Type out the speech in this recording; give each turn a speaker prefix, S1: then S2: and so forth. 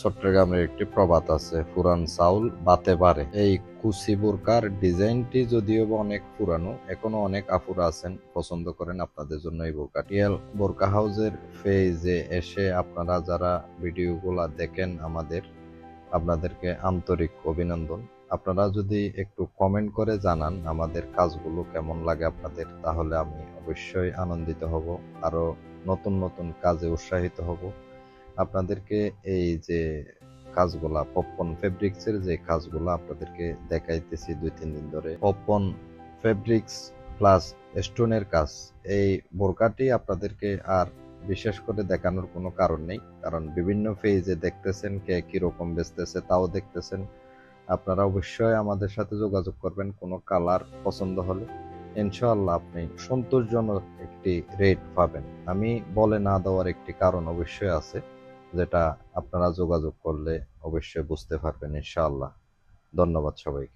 S1: চট্টগ্রামের একটি প্রবাদ আছে, পুরান চাউল বাতে পারে। এই কুচি বোরকার ডিজাইনটি যদিও বা অনেক পুরানো, এখনো অনেক আপুরা আছেন পছন্দ করেন আপনাদের জন্য এই বোরকাটি। বোরকা হাউসের পেজে এসে আপনারা যারা ভিডিওগুলা দেখেন আপনাদেরকে আন্তরিক অভিনন্দন। আপনারা যদি একটু কমেন্ট করে জানান আমাদের কাজগুলো কেমন লাগে আপনাদের, তাহলে আমি অবশ্যই আনন্দিত হব, আরো নতুন নতুন কাজে উৎসাহিত হব। আপনাদেরকে এই যে কাজগুলা পপকর্ন ফেব্রিক্সের যে কাজগুলা আপনাদেরকে দেখাইতেছি 2-3 দিন ধরে, পপকর্ন ফেব্রিক্স প্লাস স্টোনের কাজ, এই বোরকাটি আপনাদেরকে আর বিশেষ করে দেখানোর কোনো কারণ নেই, কারণ বিভিন্ন পেজে দেখতেছেন কে কিরকম বেচতেছে তাও দেখতেছেন। আপনারা অবশ্যই আমাদের সাথে যোগাযোগ করবেন কোনো কালার পছন্দ হলে, ইনশাআল্লাহ আপনি সন্তোষজনক একটি রেট পাবেন। আমি বলে না দেওয়ার একটি কারণ অবশ্যই আছে, যেটা আপনারা যোগাযোগ করলে অবশ্যই বুঝতে পারবেন ইনশাআল্লাহ। ধন্যবাদ সবাইকে।